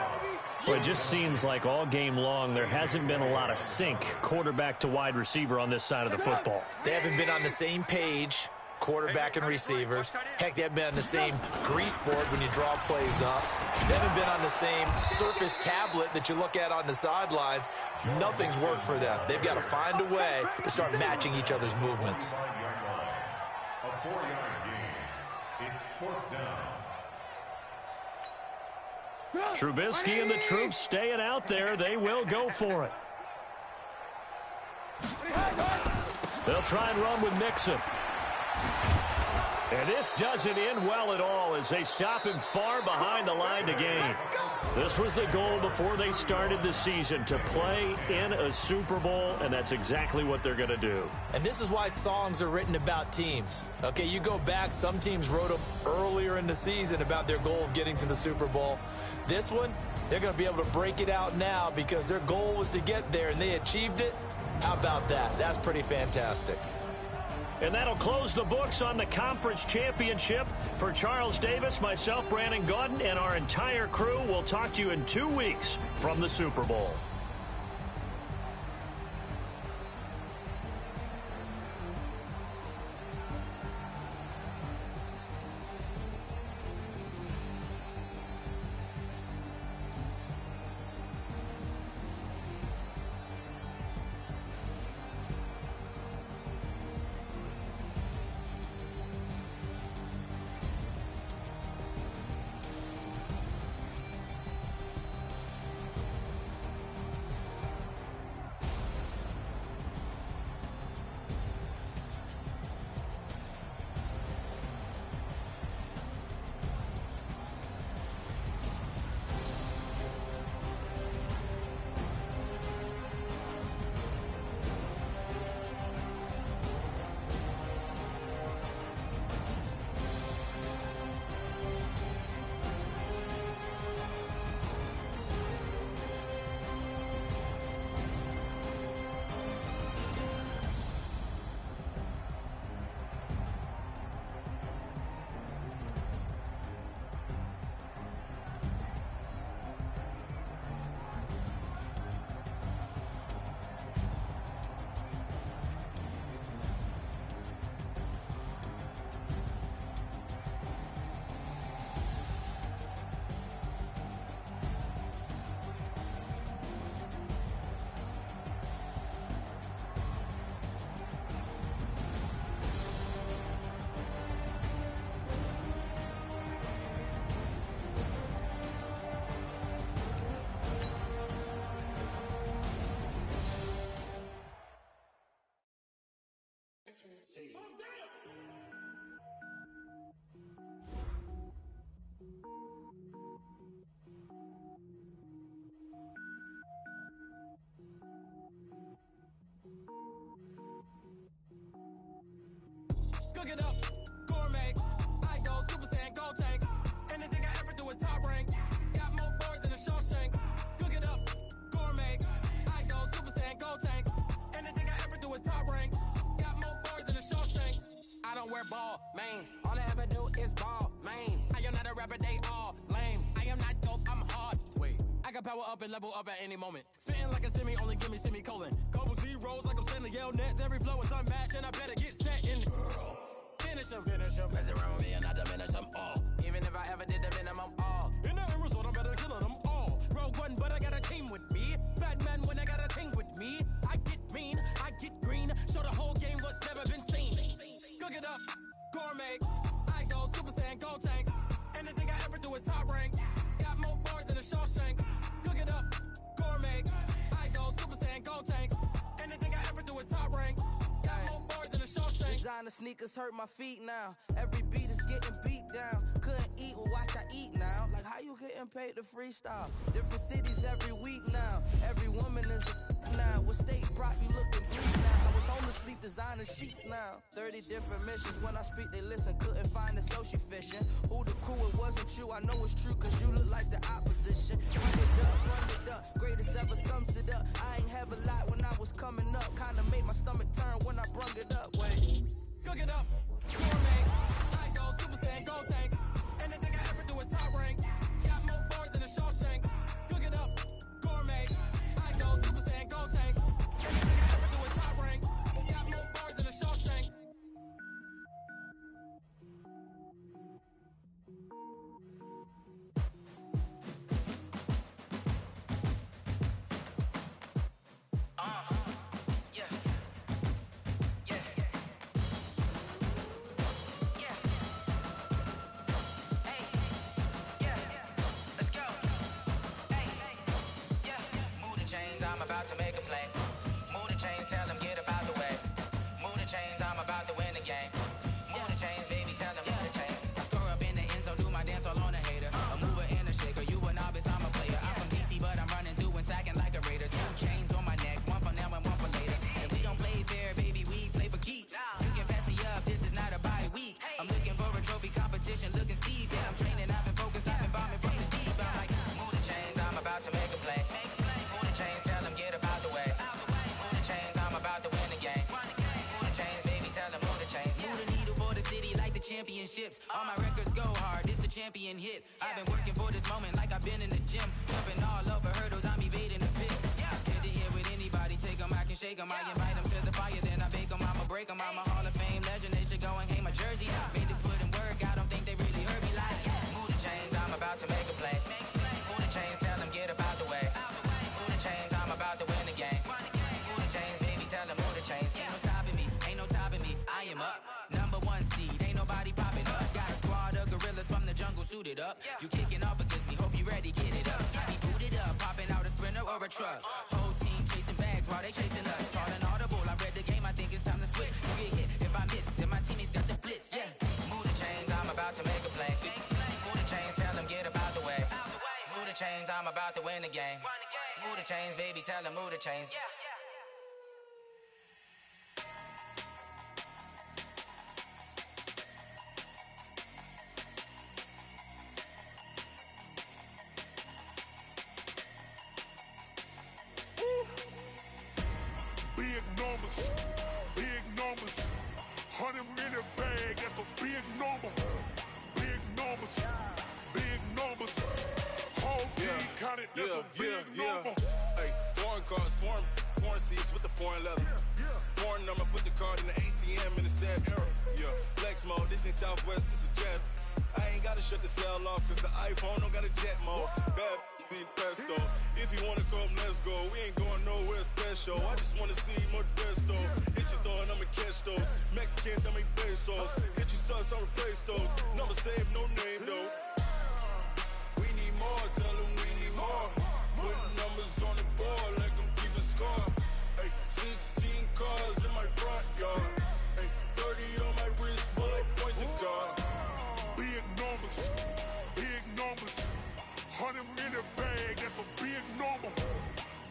Well, it just seems like all game long there hasn't been a lot of sync quarterback to wide receiver on this side of the football. They haven't been on the same page, quarterback and receivers. Heck, they haven't been on the same grease board when you draw plays up. They haven't been on the same surface tablet that you look at on the sidelines. Nothing's worked for them. They've got to find a way to start matching each other's movements. A 4-yard gain. It's 4th down. Trubisky and the troops staying out there. They will go for it. They'll try and run with Mixon. And this doesn't end well at all as they stop him far behind the line to gain. This was the goal before they started the season, to play in a Super Bowl, and that's exactly what they're going to do. And this is why songs are written about teams. Okay, you go back, some teams wrote them earlier in the season about their goal of getting to the Super Bowl. This one, they're going to be able to break it out now because their goal was to get there, and they achieved it. How about that? That's pretty fantastic. And that'll close the books on the conference championship. For Charles Davis, myself, Brandon Gaudin, and our entire crew, we'll talk to you in 2 weeks from the Super Bowl. ball, mains. All I ever do is ball, main. I am not a rapper, they all lame. I am not dope, I'm hard. Wait, I can power up and level up at any moment. Spitting like a semi, only give me semicolon. Couple zeros like I'm sending yell nets. Every flow is unmatched and I better get set in. Finish them. Mess around with me and I diminish them all. Even if I ever did the minimum all. In the end result, I'm better killing them all. Rogue one, but I got a team with me. Batman when I got a team with me. I get mean, I get green. Show the whole game what's never been seen. Cook it up, gourmet. I go Super Saiyan, Gold Tank. Anything I ever do is top rank. Got more bars than a Shawshank. Cook it up, gourmet. I go Super Saiyan, Gold Tank. Anything I ever do is top rank. Got more bars than a Shawshank. Designer sneakers hurt my feet now. Every beat is getting beat down. Couldn't eat, well watch I eat now. Like how you getting paid to freestyle? Different cities every week now. Every woman is a now. What state prop you looking bleak now? I was home to sleep, designer sheets now. 30 different missions. When I speak they listen. Couldn't find it, so she fishing. Who the crew, it wasn't you. I know it's true cause you look like the opposition. Run it up, greatest ever sums it up. I ain't have a lot when I was coming up. Kinda made my stomach turn when I brung it up. Wait, cook it up, gourmet. I go Super Saiyan, Gold Tank. Anything I ever do is top rank. Got more bars than a Shawshank. Cook it up, gourmet. I go Super Saiyan, Gold Tank. Anything I ever do is top rank. Got more bars than a Shawshank. I'm about to make a play. Move the chains, tell them get about the way. Move the chains, I'm about to win the game. Move the chains, baby, tell them move the chains. I score up in the end zone, do my dance all on a hater. A mover and a shaker, you a novice, I'm a player. I'm from DC, but I'm running through and sacking like a raider. 2 chains on my neck, one for now and one for later. If we don't play fair, baby, we play for keeps. You can pass me up, this is not a bye week. I'm looking for a trophy competition, looking Steve. Yeah, I'm training, I've been focused, I've been bombing from the deep. I'm like, move the chains, I'm about to make a play. Move the chains, tell them get about the way. Move the chains, I'm about to win the game. Move the chains, baby, tell them move the chains. Move the needle for the city like the championships. All my records go hard, this a champion hit. I've been working for this moment like I've been in the gym. Jumping all over hurdles, I'm evading the pit. Head to head with anybody, take them, I can shake them. I invite them to the fire, then I bake them, I'ma break them. I'm a Hall of Fame legend, they should go and hang my jersey. Made to put in work, I don't think they really heard me like. Move the chains, I'm about to make a play. Move the chains, tell them get about the way. Move the chains, I'm about to win the game. Move the chains, baby, tell them move the chains. Ain't no stopping me, ain't no topping me. I am up, #1 seed, ain't nobody popping up. Got a squad of gorillas from the jungle suited up. You kicking off against me, hope you ready, get it up. I be booted up, popping out a sprinter or a truck. Whole team chasing bags while they chasing us. Calling audible, I read the game, I think it's time to switch. You get hit, if I miss, then my teammates got the blitz, yeah. Move the chains, I'm about to make a play. Move the chains, tell them get about the way. Move the chains, I'm about to win the game. Move the chains, baby, tell them move the chains. Big numbers, 100 in the bag, that's a big number. Big numbers, whole team counted, that's a big number. Hey, foreign cars, foreign seats with the foreign leather. Foreign number, put the card in the ATM in the sad era. Yeah, flex mode, this ain't Southwest, this is Jet. I ain't gotta shut the cell off, cause the iPhone don't got a jet mode. Bad being pesto. If you wanna come, let's go. We ain't going nowhere special. I just wanna see more Modesto. Hit your thought, I'ma catch those. Mexican, I make pesos. Hit your sus, I'll replace those. Number saved, no name though. We need more, tell them we need more. Putting numbers on the board like I'm keeping score. Hey, 16 cars in my front yard. Hey, 30 on my wrist, while I point to God. Big numbers, 100 in the bag, that's a big number.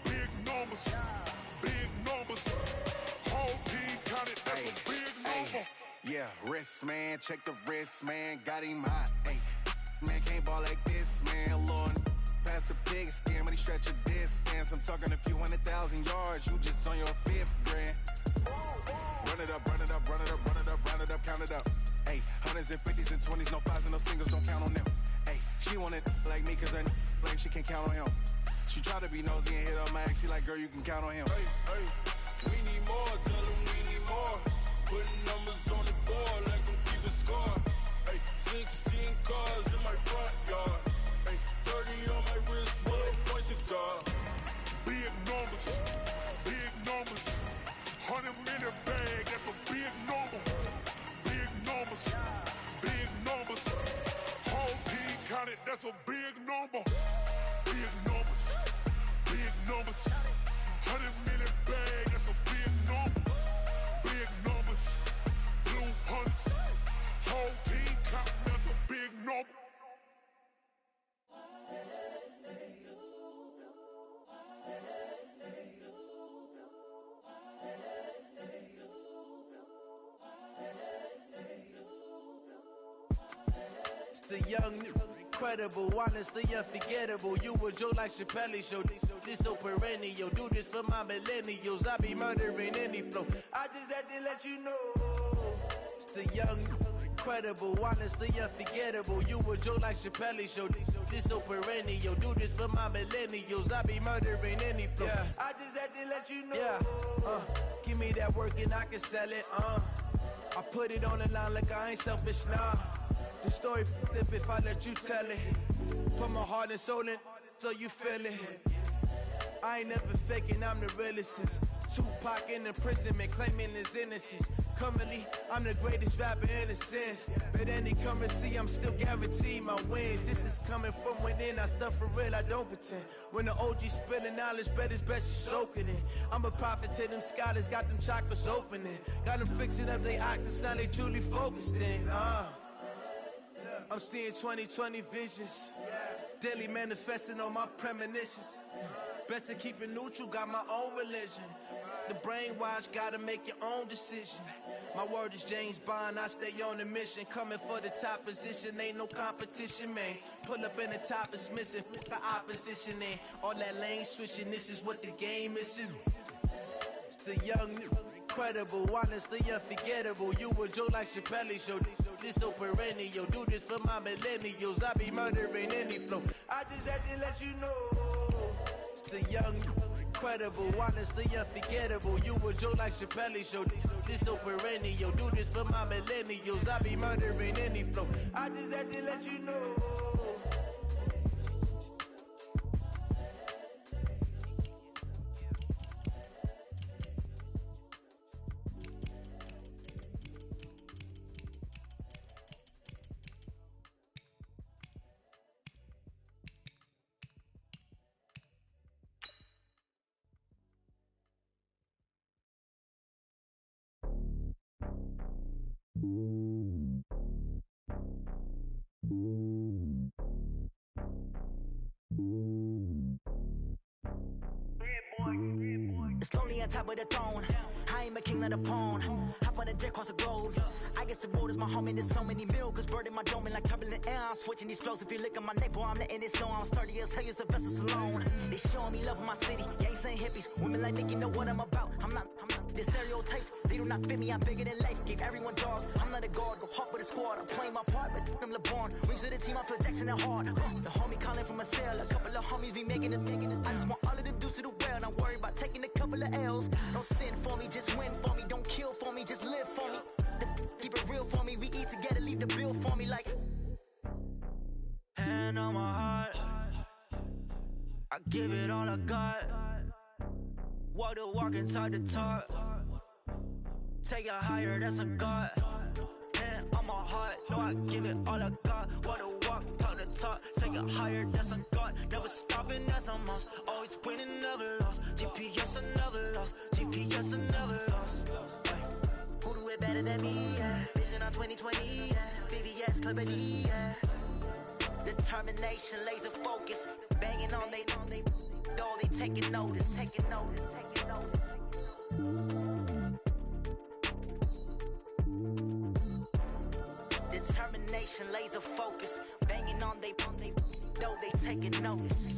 Big numbers, whole team counted, that's a big number. Yeah, wrist man, check the wrist man, got him hot. Ay, man can't ball like this, man. Lord, pass the pig skin when he stretch a distance. I'm talking a few 100,000 yards, you just on your 5th grand. Run it up, run it up, run it up, run it up, run it up, count it up. Ayy, hundreds and fifties and 20s, no fives and no singles, don't count on them. Ayy, she want it like me, cause her blame, she can't count on him. She try to be nosy and hit on my ex, she like, girl, you can count on him. Hey, hey, we need more, tell them we need more. Putting numbers on the board, let them keep a score. Hey, 16 cars in my front yard. Hey, 30 on my wrist, well, point to God. Big numbers, 100-minute bag, that's a big number. Big numbers, whole team counted, that's a big number. Big numbers, 100-minute bag, that's a big number. Big numbers, blue hunts, whole team counting, that's a big number. It's the young, incredible, honestly unforgettable. You a joke like Chappelle show. This so perennial. Do this for my millennials. I be murdering any flow. I just had to let you know. It's the young, incredible, honestly unforgettable. You a joke like Chappelle show. This so perennial. Do this for my millennials. I be murdering any flow. Yeah. I just had to let you know. Yeah. Give me that work and I can sell it. I put it on the line like I ain't selfish, nah. The story flip if I let you tell it. Put my heart and soul in so you feel it. I ain't never faking, I'm the realest since Tupac in imprisonment, claiming his innocence. Currently, I'm the greatest rapper in a sense. But any currency, I'm still guaranteed my wins. This is coming from within, I stuff for real, I don't pretend. When the OG spilling knowledge, bet it's best you soak it in. I'm a prophet to them scholars, got them chakras opening. Got them fixing up they octaves, now they truly focused in. I'm seeing 2020 visions. Daily manifesting on my premonitions. Best to keep it neutral, got my own religion. The brainwash, gotta make your own decision. My word is James Bond, I stay on a mission. Coming for the top position, ain't no competition, man. Pull up in the top is missing, put the opposition in. All that lane switching, this is what the game is in. It's the young, incredible, honestly unforgettable. You a joke like Chappelle show. This so perennial. Do this for my millennials. I be murdering any flow. I just had to let you know. It's the young, incredible, honestly unforgettable. You a joke like Chappelle show. This so perennial. Do this for my millennials. I be murdering any flow. I just had to let you know. It's lonely on top of the throne. I ain't a king, not a pawn. Hop on a jet across the globe. I guess the road is my home and there's so many milkers burning my dome and like turbulent air. I'm switching these flows. If you look at my neck, boy, I'm letting it snow. I'm sturdy as hell, as a vessel alone. They showing me love in my city. Gangs ain't hippies. Women like Nicky know what I'm about. I'm not the stereotypes. They do not fit me. I'm bigger than life. Give everyone jobs. I'm not a guard. Go hard with a squad. I'm playing my part, but them LeBron. Rings to the team. I feel Jackson and hard. The homie calling from a cell. A couple of homies be making it. I just want all of them dudes to do well. Not worry about taking a couple of L's. Don't sin for me, just win for me. Don't kill for me, just live for me. Keep it real for me. We eat together, leave the bill for me like. Hand on my heart, I give it all I got. Walk the walk and talk the talk. Take it higher, that's a God. Hand on my heart, no, I give it all I got. Walk the walk, talk the talk. Take it higher, that's a God. Never stopping, that's a must. Always winning, never lost. GPS, I never lost. GPS, I never lost. Who do it better than me? Yeah. Vision on 2020. Yeah. VVS, Clippity. Yeah. Determination, laser focus. Banging on they know they taking notice. Taking notice. Taking notice. Determination, laser focus. Banging on they know they taking notice.